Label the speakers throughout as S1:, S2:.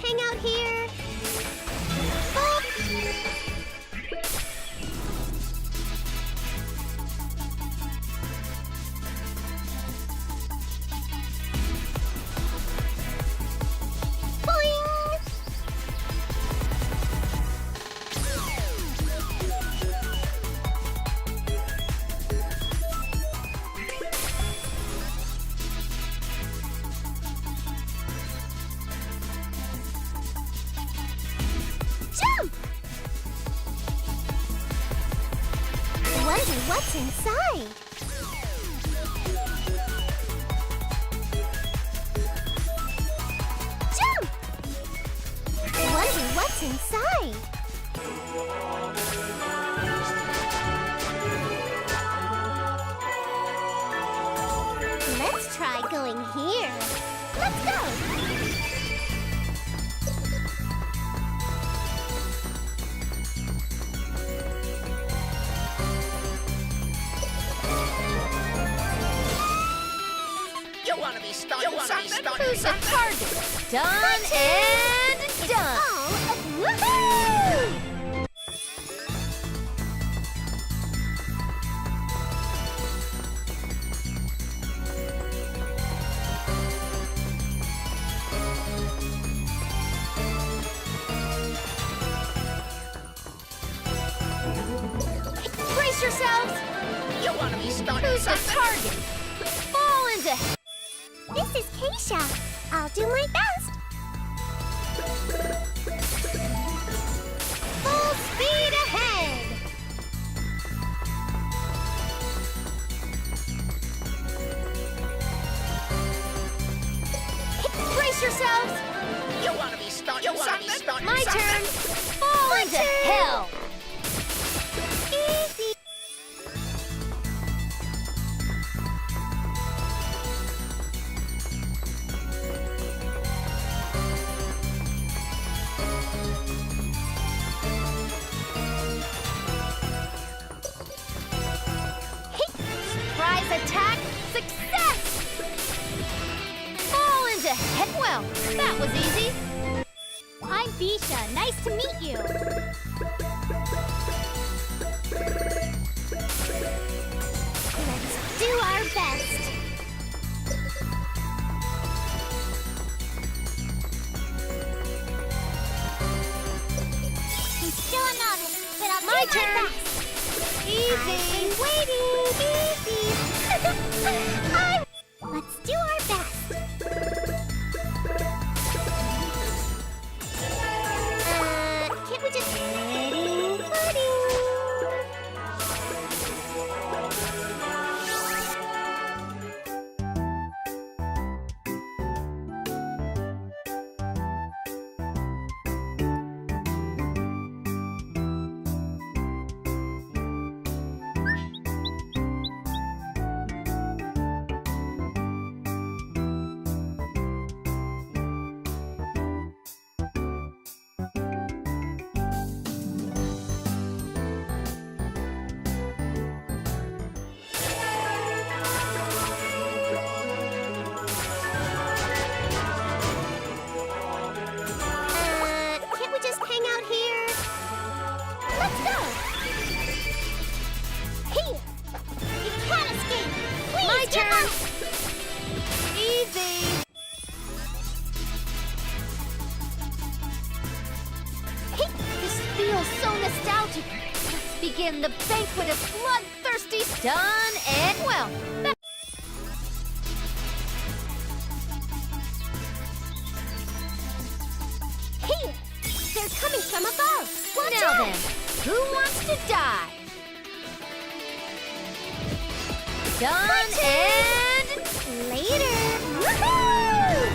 S1: hang out here? Wonder what's inside. Jump! Wonder what's inside. Let's try going here. Let's go!
S2: Who's the target? Done and done!
S1: Woohoo!
S2: Brace yourselves!
S3: You want to be starting
S2: Who's the target? Fall into...
S1: This is Keisha. I'll do my best. Full speed ahead.
S2: Brace yourselves!
S3: You want to be starting something?
S2: My turn! Fall into hell!
S1: Easy.
S2: Surprise attack! Success! Fall into head. Well, that was easy.
S1: I'm Bisha. Nice to meet you. Let's do our best. I'm still a novice, but I'll
S2: My
S1: do
S2: turn.
S1: my best.
S2: Easy.
S1: Waiting. Easy. Let's do our best. Can't we just pudding? Can't we just hang out here? Let's go! Here! You can't escape! Please,
S2: My
S1: give
S2: turn.
S1: up!
S2: Easy.
S1: Hey!
S2: This feels so nostalgic. Let's begin the banquet of bloodthirsty done and well.
S1: Here! They're coming from above! Watch
S2: Now
S1: out!
S2: then, who wants to die? Done and
S1: Later! Woohoo!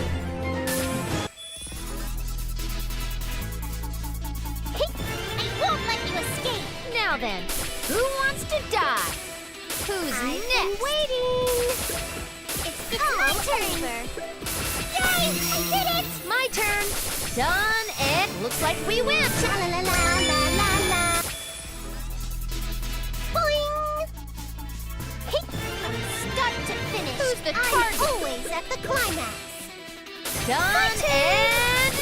S1: Hey! I won't let you escape!
S2: now then, who wants to die? Who's
S1: I've
S2: next?
S1: been waiting! It's my turn! Yay! I did it!
S2: My turn. Done and looks like we win.
S1: La la la la la la la! Boing! Hey! From start to finish,
S2: Who's the
S1: I'm
S2: target?
S1: always at the climax!
S2: Done and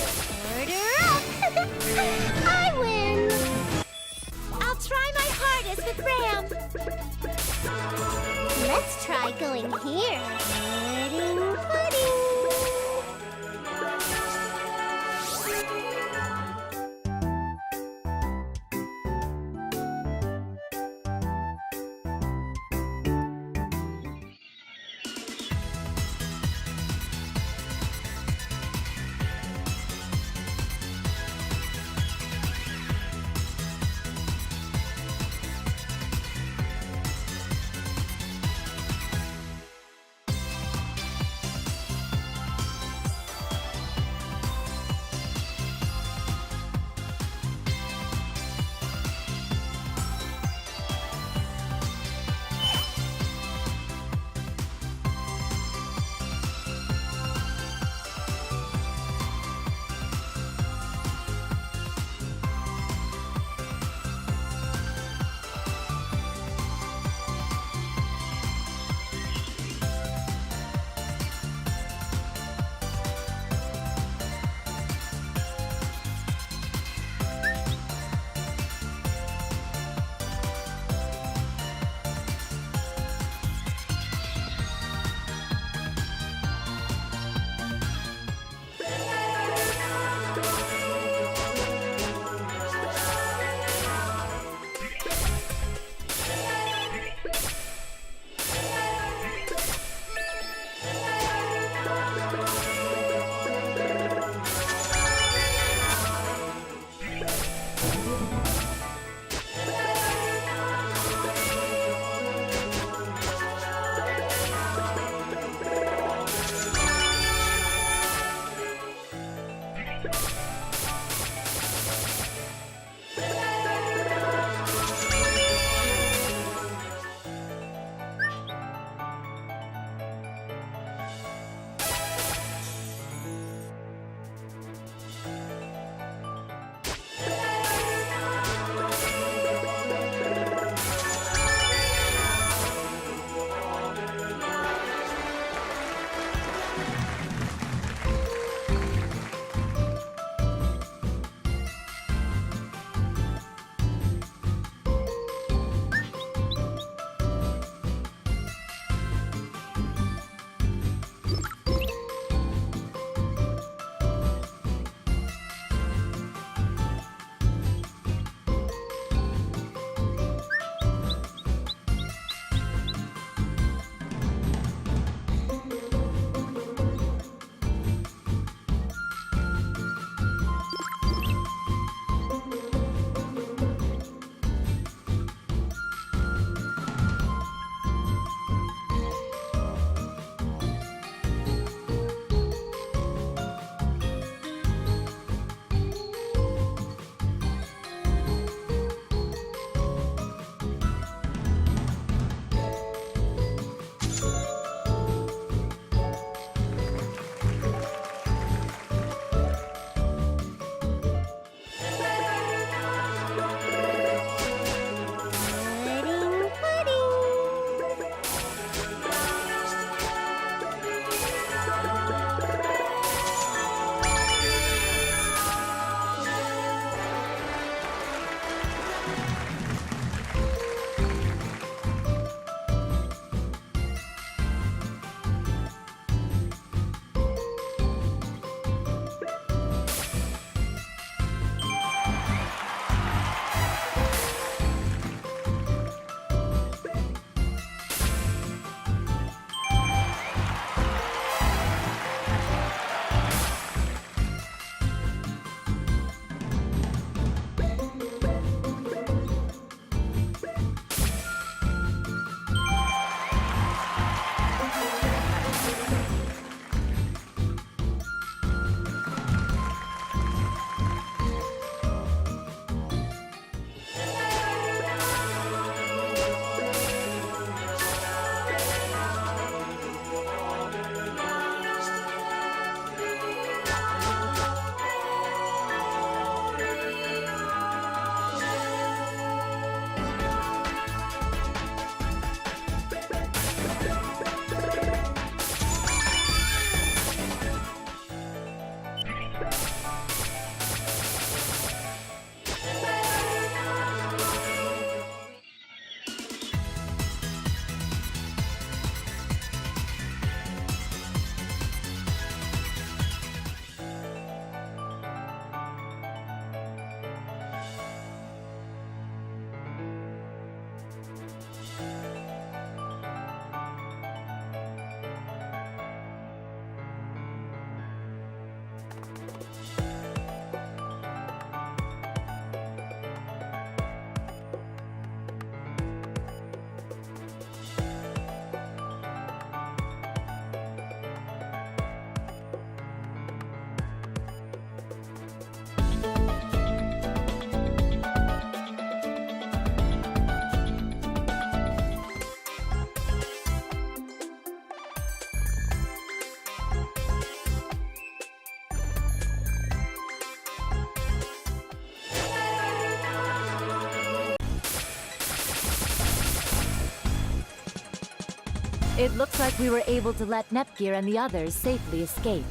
S4: It looks like we were able to let Nepgear and the others safely escape.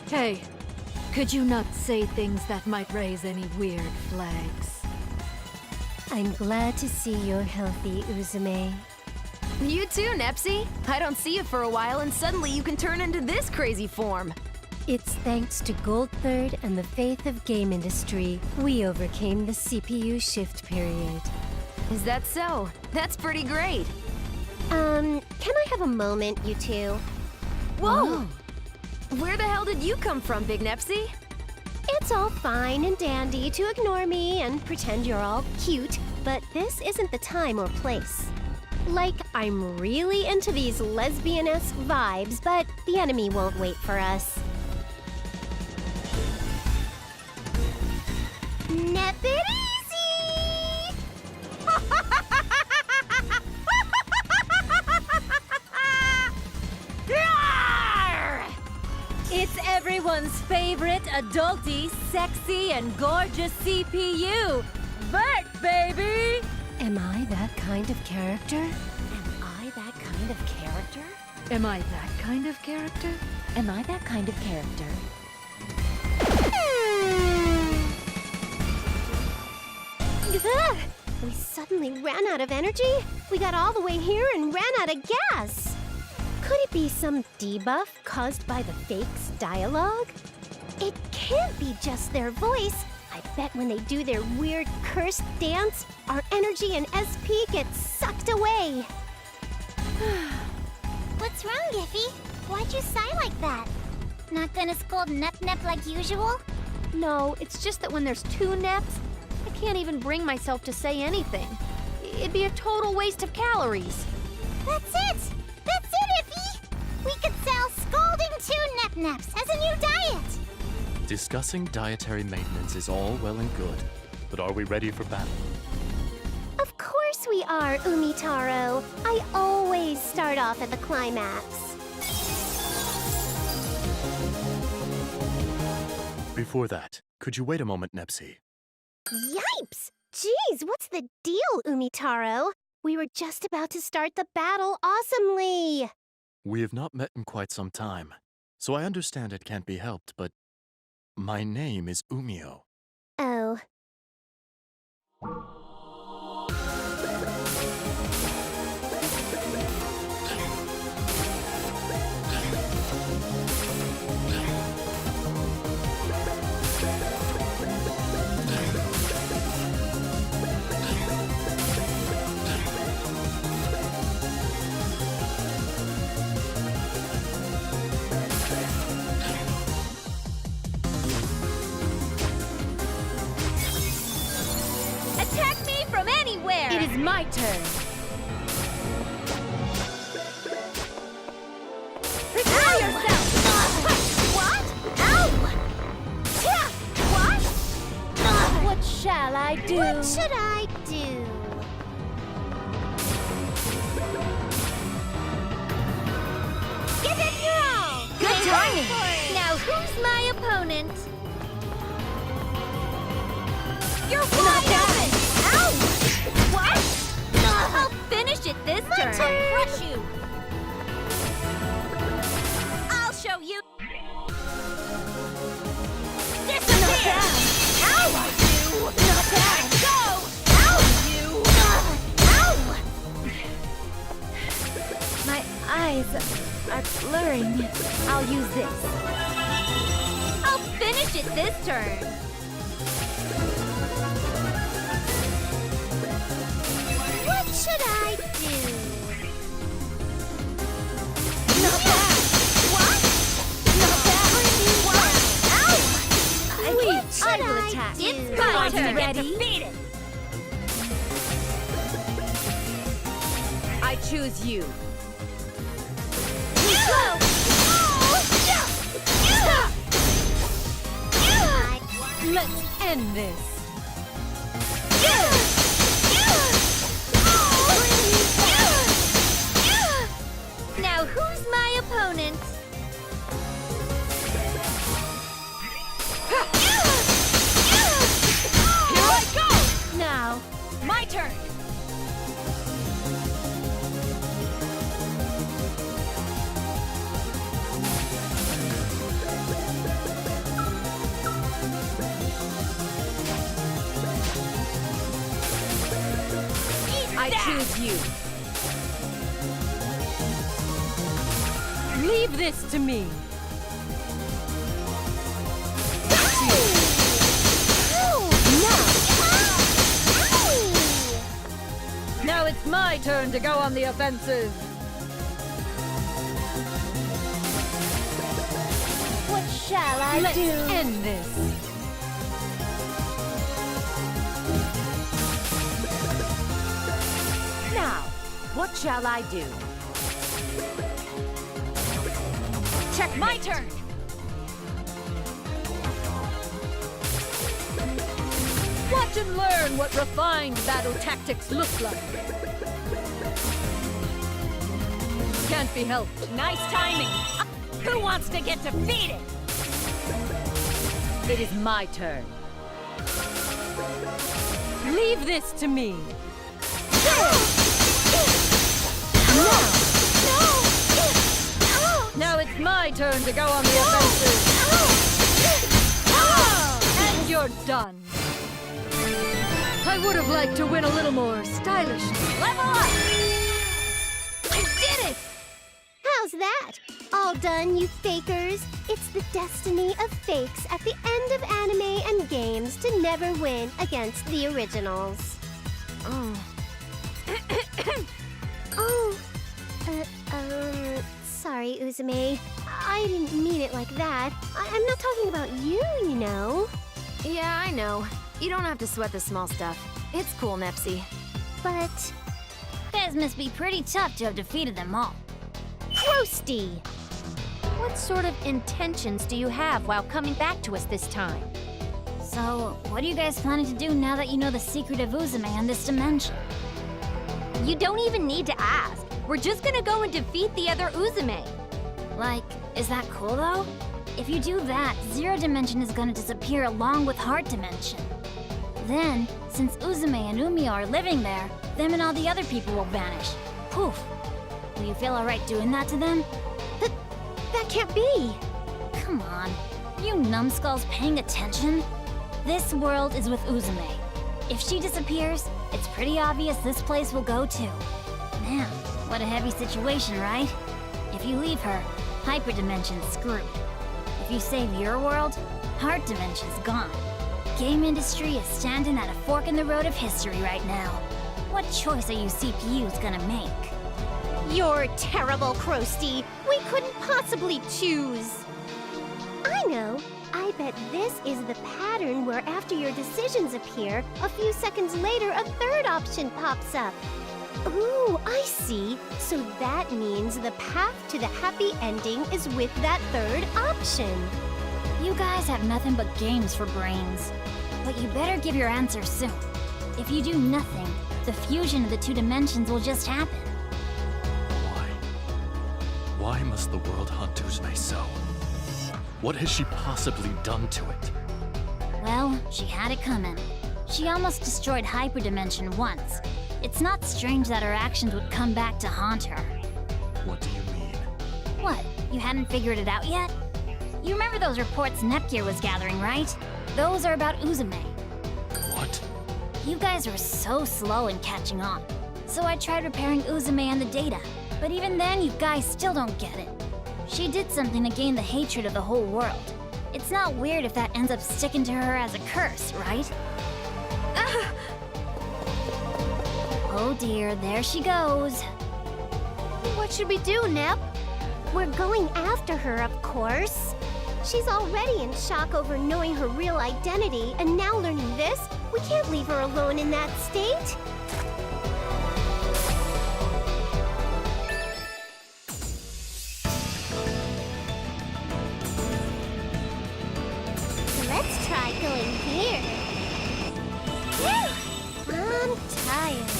S5: Hey, could you not say things that might raise any weird flags?
S1: I'm glad to see you're healthy, Uzume.
S2: You too, Nepsy. I don't see you for a while, and suddenly you can turn into this crazy form.
S1: It's thanks to Goldthird and the faith of game industry, we overcame the CPU shift period.
S2: Is that so? That's pretty great.
S1: Can I have a moment, you two?
S2: Whoa! Where the hell did you come from, Big Nepsy?
S1: It's all fine and dandy to ignore me and pretend you're all cute, but this isn't the time or place. Like, I'm really into these lesbian-esque vibes, but the enemy won't wait for us. Nip it easy!
S4: It's everyone's favorite adulty, sexy, and gorgeous CPU! Bert, baby!
S1: Am I that kind of character?
S4: Am I that kind of character?
S5: Am I that kind of character?
S4: Am I that kind of character?
S1: Ugh! We suddenly ran out of energy? We got all the way here and ran out of gas! Could it be some debuff caused by the fake's dialogue? It can't be just their voice. I bet when they do their weird cursed dance, our energy and SP gets sucked away.
S6: What's wrong, Giffy? Why'd you sigh like that? Not gonna scold Nep like usual?
S2: No, it's just that when there's two Neps, I can't even bring myself to say anything. It'd be a total waste of calories.
S6: That's it! That's it, Iffy! We could sell Scalding 2 Nep as a new diet!
S7: Discussing dietary maintenance is all well and good, but are we ready for battle?
S1: Of course we are, Umitaro. I always start off at the climax.
S7: Before that, could you wait a moment, Nepsy?
S1: Yipes! Jeez, what's the deal, Umitaro? We were just about to start the battle awesomely!
S7: We have not met in quite some time, so I understand it can't be helped, but my name is Umio.
S1: Oh.
S2: Attack me from anywhere!
S4: It is my turn!
S2: Prepare yourself! What? Ow! Tja! What?
S4: What shall I do?
S1: What should I do?
S6: Give it your all!
S4: Good timing!
S2: Now who's my opponent? You're
S4: Not
S2: wide
S4: that.
S2: open! Ow! What? I'll finish it this turn!
S6: Crush you!
S2: I'll show you!
S4: Disappear!
S2: Ow! You!
S4: Not bad!
S2: Go! Ow! You! Ow!
S4: My eyes are blurring. I'll use this.
S2: I'll finish it this turn!
S1: What should I do?
S4: Not bad!
S2: What?
S4: Not bad!
S2: What? Ow!
S4: Please, I will
S1: I
S4: attack.
S1: do?
S2: It's
S4: Are
S2: my
S4: you
S2: turn!
S4: ready?
S2: Defeated!
S4: I choose you. Let's end this.
S2: Now who's my opponent? Here I go!
S4: Now,
S2: My turn!
S5: I choose you. Leave this to me. Now it's my turn to go on the offensive.
S6: What shall I
S5: Let's
S6: do?
S5: end this.
S4: Now, what shall I do?
S5: Check my turn. Watch and learn what refined battle tactics look like. Can't be helped.
S4: Nice timing. Who wants to get defeated? It is my turn.
S5: Leave this to me. Now it's my turn to go on the offensive. And you're done. I would have liked to win a little more stylishly.
S4: Level up!
S1: I did it! How's that? All done, you fakers. It's the destiny of fakes at the end of anime and games to never win against the originals. Oh. Sorry, Uzume. I didn't mean it like that. I'm not talking about you, you know.
S2: Yeah, I know. You don't have to sweat the small stuff. It's cool, Nepsy.
S1: But,
S6: Guys must be pretty tough to have defeated them all.
S1: Roasty!
S2: What sort of intentions do you have while coming back to us this time?
S6: So, what are you guys planning to do now that you know the secret of Uzume and this dimension?
S2: You don't even need to ask. We're just gonna go and defeat the other Uzume.
S6: Like, is that cool though? If you do that, Zero Dimension is gonna disappear along with Heart Dimension. Then, since Uzume and Umio are living there, them and all the other people will vanish. Poof. Will you feel alright doing that to them?
S1: That can't be!
S6: Come on. You numbskulls paying attention? This world is with Uzume. If she disappears, it's pretty obvious this place will go too. Man, what a heavy situation, right? If you leave her, Hyperdimension's screwed. If you save your world, Heart Dimension's gone. Game industry is standing at a fork in the road of history right now. What choice are you CPUs gonna make?
S1: You're terrible, Krusty. We couldn't possibly choose. I know. I bet this is the pattern where after your decisions appear, a few seconds later a third option pops up. Ooh, I see. So that means the path to the happy ending is with that third option.
S6: You guys have nothing but games for brains. But you better give your answer soon. If you do nothing, the fusion of the two dimensions will just happen.
S7: Why? Why must the world hunt Uzume so? What has she possibly done to it?
S6: Well, she had it coming. She almost destroyed Hyperdimension once. It's not strange that her actions would come back to haunt her.
S7: What do you mean?
S6: What? You hadn't figured it out yet? You remember those reports Nepgear was gathering, right? Those are about Uzume.
S7: What?
S6: You guys were so slow in catching on. So I tried repairing Uzume and the data. But even then, you guys still don't get it. She did something to gain the hatred of the whole world. It's not weird if that ends up sticking to her as a curse, right? Oh dear, there she goes.
S1: What should we do, Nep? We're going after her, of course. She's already in shock over knowing her real identity, and now learning this? We can't leave her alone in that state. Let's try going here. Whew, I'm tired.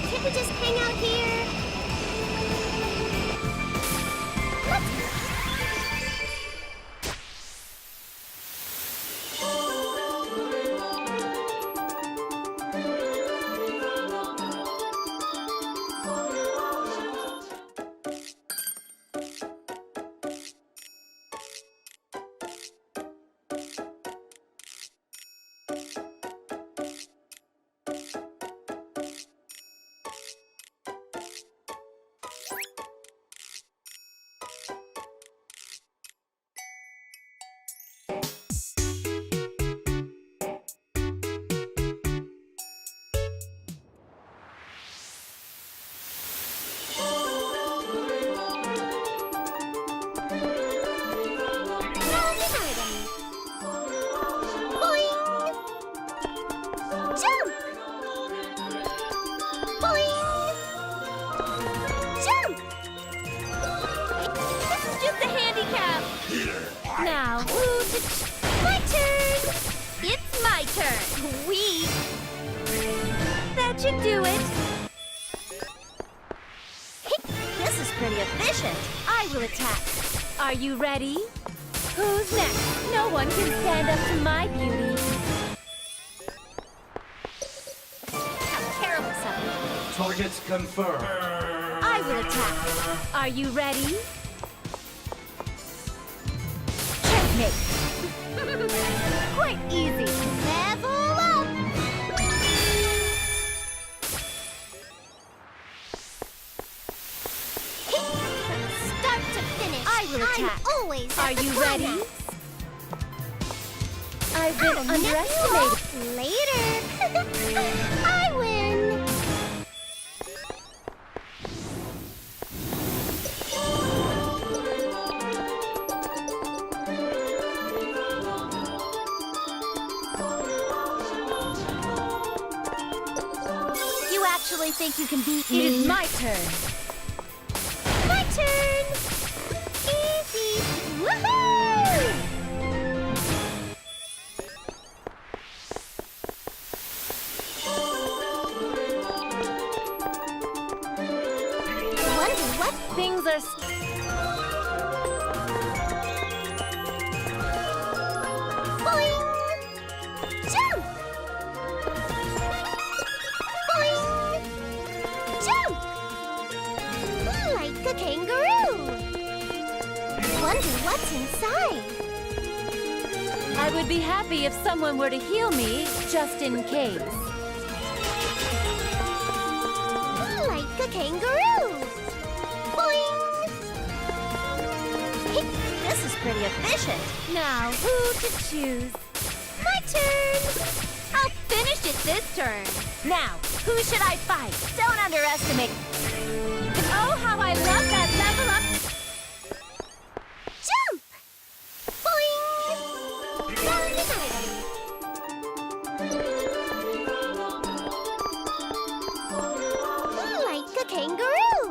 S1: Can't we just hang out here?
S4: Sweet! That should do it! This is pretty efficient. I will attack. Are you ready? Who's next? No one can stand up to my beauty.
S1: How careless of me.
S8: Targets confirmed.
S4: I will attack. Are you ready? Checkmate. Quite easy.
S1: Level up! Start to finish.
S4: I will attack.
S1: I'm always
S4: Are
S1: at the
S4: you ready?
S1: climax.
S4: I've been
S1: I'll nip you
S4: underestimated.
S1: off later. I win.
S4: You actually think you can beat me?
S5: It is my turn.
S1: My turn. Easy. Woohoo! Wonder what
S4: Things are...
S1: Boing! Jump! Boing! Jump! Like a kangaroo! Wonder what's inside?
S4: I would be happy if someone were to heal me, just in case.
S1: Like a kangaroo! Boing!
S4: This is pretty efficient. Now, who to choose?
S1: My turn!
S4: I'll finish it this turn. Now, who should I fight? Don't underestimate. Oh, how I love that level up.
S1: Jump! Boing! Found an item. Like a kangaroo!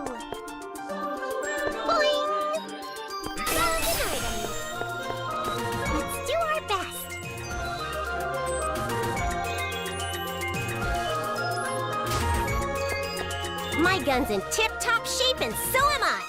S1: Boing! Found an item. Let's do our best. My gun's in tip-top shape, and so am I.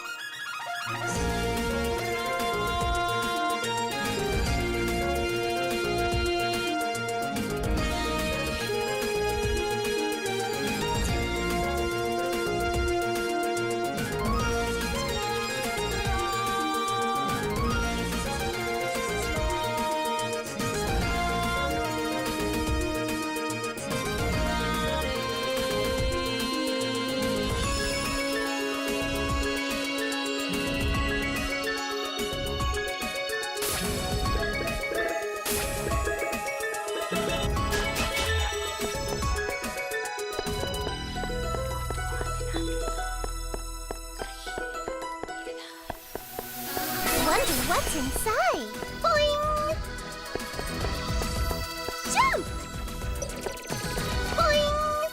S1: Wonder what's inside. Boing! Jump! Boing!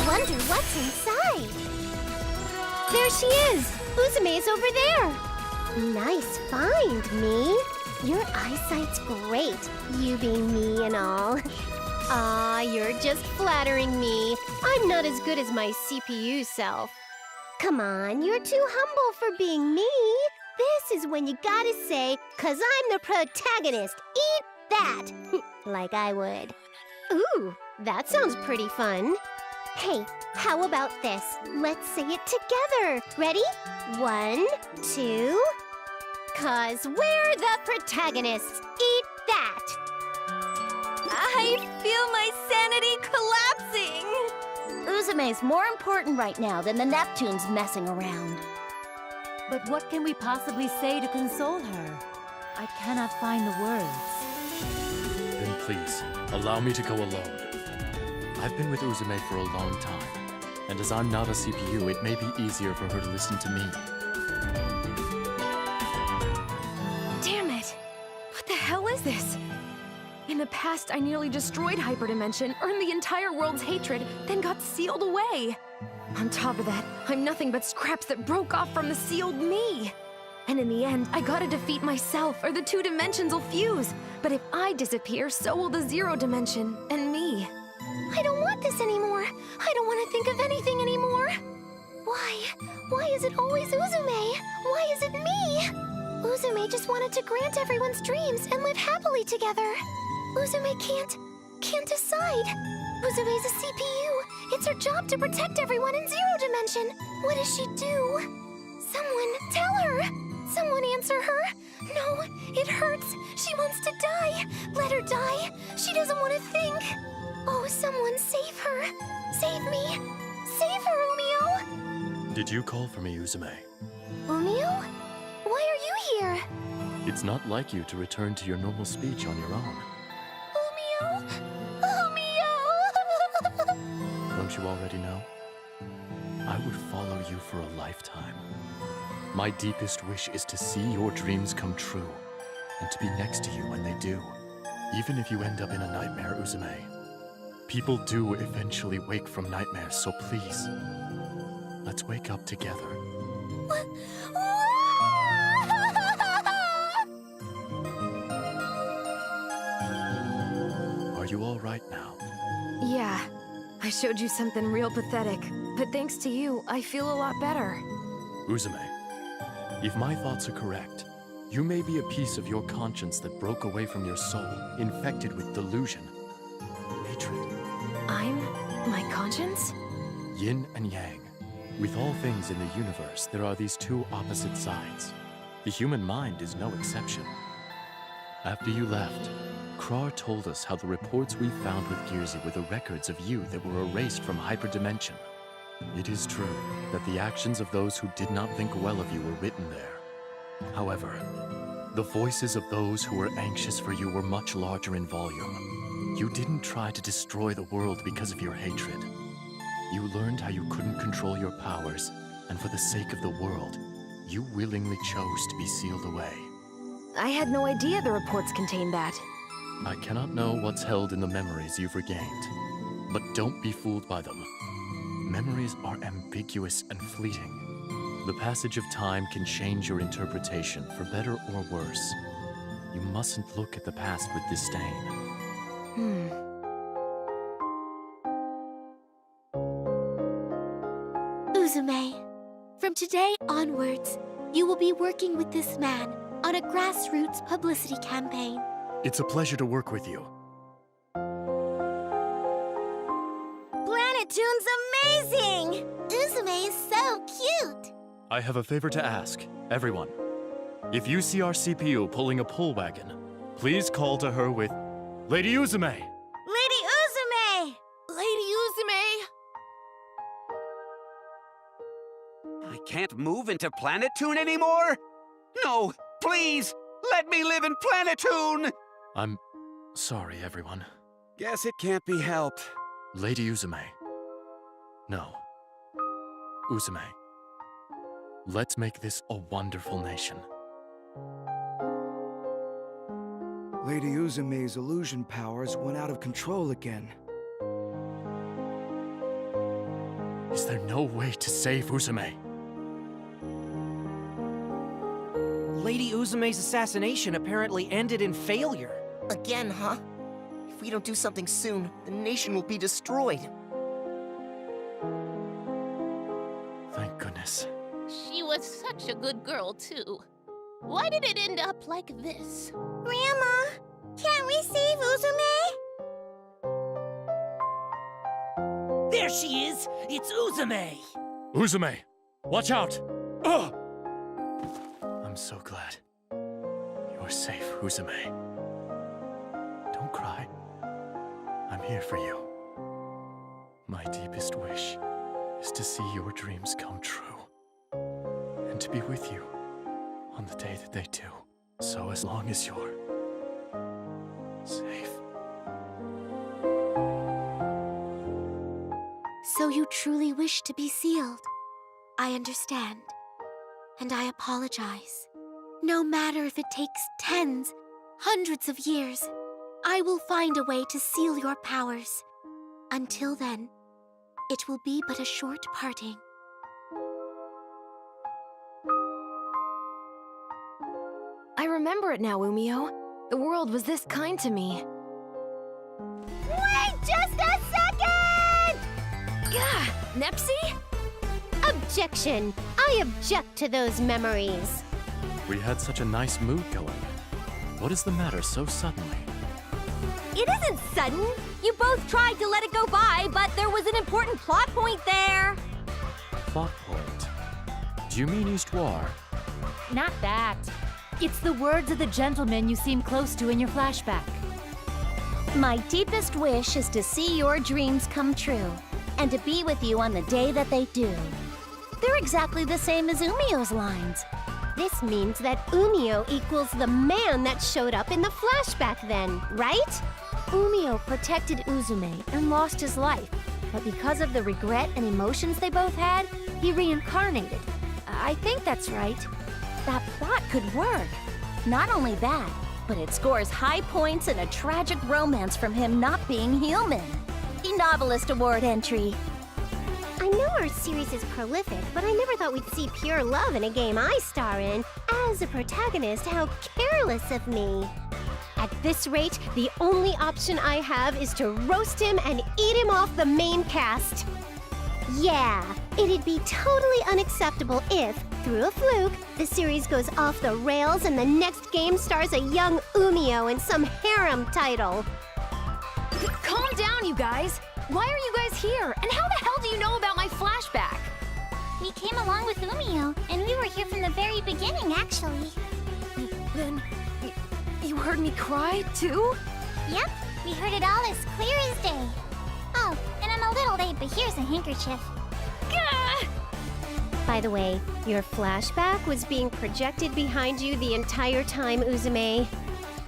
S1: Wonder what's inside. There she is. Uzume's over there. Nice find, me. Your eyesight's great, you being me and all. Aw, you're just flattering me. I'm not as good as my CPU self. Come on, you're too humble for being me. This is when you gotta say, 'cause I'm the protagonist. Eat that! Like I would. Ooh, that sounds pretty fun. Hey, how about this? Let's say it together. Ready? 1, 2. 'Cause we're the protagonists. Eat that!
S4: I feel my sanity collapsing. Uzume's more important right now than the Neptunes messing around. But what can we possibly say to console her? I cannot find the words.
S7: Then please, allow me to go alone. I've been with Uzume for a long time, and as I'm not a CPU, it may be easier for her to listen to me.
S9: Damn it! What the hell is this? In the past, I nearly destroyed Hyperdimension, earned the entire world's hatred, then got sealed away. On top of that, I'm nothing but scraps that broke off from the sealed me. And in the end, I gotta defeat myself, or the two dimensions will fuse. But if I disappear, so will the zero dimension, and me.
S1: I don't want this anymore. I don't want to think of anything anymore. Why? Why is it always Uzume? Why is it me? Uzume just wanted to grant everyone's dreams and live happily together. Uzume can't decide. Uzume's a CPU. It's her job to protect everyone in Zero Dimension. What does she do? Someone tell her. Someone answer her. No, it hurts. She wants to die. Let her die. She doesn't want to think. Oh, someone save her. Save me. Save her, Umio.
S7: Did you call for me, Uzume?
S1: Umio? Why are you here?
S7: It's not like you to return to your normal speech on your own.
S1: Umio? Umio!
S7: Don't you already know? I would follow you for a lifetime. My deepest wish is to see your dreams come true, and to be next to you when they do. Even if you end up in a nightmare, Uzume. People do eventually wake from nightmares, so please, let's wake up together. Are you all right now?
S9: Yeah, I showed you something real pathetic. But thanks to you, I feel a lot better.
S7: Uzume, if my thoughts are correct, you may be a piece of your conscience that broke away from your soul, infected with delusion, hatred.
S9: I'm my conscience?
S7: Yin and Yang. With all things in the universe, there are these two opposite sides. The human mind is no exception. After you left, Krar told us how the reports we found with Gearsy were the records of you that were erased from hyperdimension. It is true that the actions of those who did not think well of you were written there. However, the voices of those who were anxious for you were much larger in volume. You didn't try to destroy the world because of your hatred. You learned how you couldn't control your powers, and for the sake of the world, you willingly chose to be sealed away.
S9: I had no idea the reports contained that.
S7: I cannot know what's held in the memories you've regained, but don't be fooled by them. Memories are ambiguous and fleeting. The passage of time can change your interpretation for better or worse. You mustn't look at the past with disdain.
S1: Uzume, from today onwards, you will be working with this man on a grassroots publicity campaign.
S7: It's a pleasure to work with you.
S1: Planet Toon's amazing! Uzume is so cute!
S7: I have a favor to ask, everyone. If you see our CPU pulling a pull wagon, please call to her with, Lady Uzume!
S1: Lady Uzume!
S9: Lady Uzume!
S8: I can't move into Planet Toon anymore? No, please, let me live in Planet Toon!
S7: I'm sorry, everyone.
S8: Guess it can't be helped.
S7: Lady Uzume. No. Uzume. Let's make this a wonderful nation.
S10: Lady Uzume's illusion powers went out of control again.
S7: Is there no way to save Uzume?
S11: Lady Uzume's assassination apparently ended in failure.
S3: Again, huh? If we don't do something soon, the nation will be destroyed.
S7: Thank goodness.
S12: She was such a good girl, too. Why did it end up like this?
S1: Grandma, can't we save Uzume?
S11: There she is! It's Uzume!
S7: Uzume! Watch out! Ugh! I'm so glad. You're safe, Uzume. Don't cry. I'm here for you. My deepest wish is to see your dreams come true. And to be with you on the day that they do. So as long as you're safe.
S1: So you truly wish to be sealed. I understand. And I apologize. No matter if it takes tens, hundreds of years, I will find a way to seal your powers. Until then, it will be but a short parting.
S9: I remember it now, Umio. The world was this kind to me.
S1: Wait just a second!
S9: Gah! Nepsi?
S1: Objection! I object to those memories.
S7: We had such a nice mood going. What is the matter so suddenly?
S4: It isn't sudden. You both tried to let it go by, but there was an important plot point there.
S7: Plot point. Do you mean East War?
S5: Not that. It's the words of the gentleman you seem close to in your flashback.
S4: My deepest wish is to see your dreams come true, and to be with you on the day that they do. They're exactly the same as Umio's lines.
S1: This means that Umio equals the man that showed up in the flashback then, right?
S2: Umio protected Uzume and lost his life, but because of the regret and emotions they both had, he reincarnated. I think that's right.
S4: That plot could work. Not only that, but it scores high points in a tragic romance from him not being human. The Novelist Award entry.
S1: I know our series is prolific, but I never thought we'd see pure love in a game I star in. As a protagonist, how careless of me. At this rate, the only option I have is to roast him and eat him off the main cast. Yeah, it'd be totally unacceptable if, through a fluke, the series goes off the rails and the next game stars a young Umio in some harem title.
S9: Calm down, you guys. Why are you guys here? And how the hell do you know about my flashback?
S6: We came along with Umio, and we were here from the very beginning, actually.
S9: Then, you heard me cry, too?
S6: Yep, we heard it all as clear as day. Oh, and I'm a little late, but here's a handkerchief.
S9: Gah!
S1: By the way, your flashback was being projected behind you the entire time, Uzume.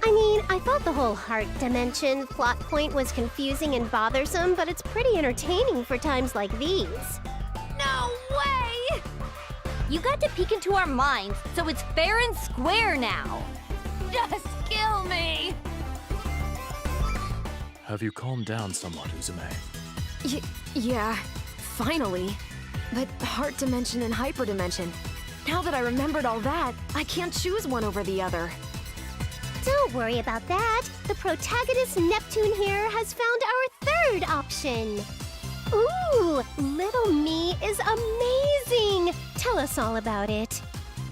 S1: I mean, I thought the whole heart dimension plot point was confusing and bothersome, but it's pretty entertaining for times like these.
S4: No way! You got to peek into our minds, so it's fair and square now. Just kill me!
S7: Have you calmed down somewhat, Uzume?
S9: Yeah, finally. But heart dimension and hyperdimension. Now that I remembered all that, I can't choose one over the other.
S1: Don't worry about that. The protagonist Neptune here has found our third option. Ooh, little me is amazing. Tell us all about it.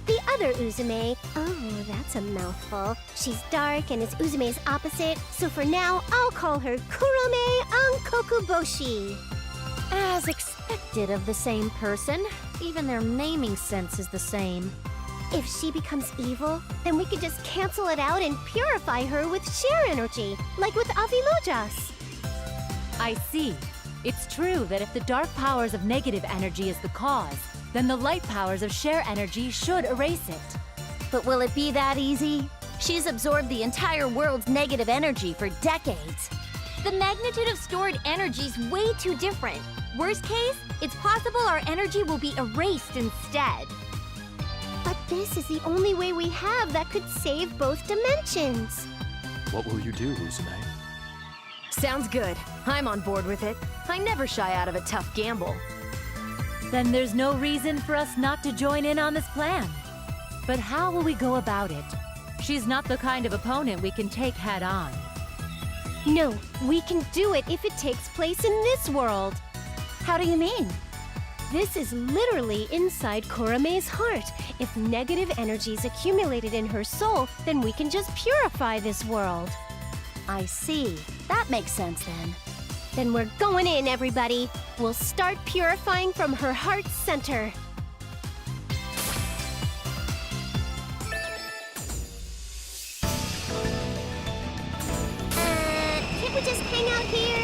S1: The other Uzume, oh, that's a mouthful. She's dark and is Uzume's opposite, so for now, I'll call her Kurome Ankokuboshi.
S2: As expected of the same person, even their naming sense is the same.
S1: If she becomes evil, then we could just cancel it out and purify her with share energy, like with Avilojas.
S5: I see. It's true that if the dark powers of negative energy is the cause, then the light powers of share energy should erase it.
S4: But will it be that easy? She's absorbed the entire world's negative energy for decades. The magnitude of stored energy's way too different. Worst case, it's possible our energy will be erased instead.
S1: But this is the only way we have that could save both dimensions.
S7: What will you do, Uzume?
S9: Sounds good. I'm on board with it. I never shy out of a tough gamble.
S5: Then there's no reason for us not to join in on this plan. But how will we go about it? She's not the kind of opponent we can take head on.
S1: No, we can do it if it takes place in this world.
S4: How do you mean?
S1: This is literally inside Kurome's heart. If negative energy's accumulated in her soul, then we can just purify this world.
S4: I see. That makes sense then.
S1: Then we're going in, everybody. We'll start purifying from her heart center. Can't we just hang out here?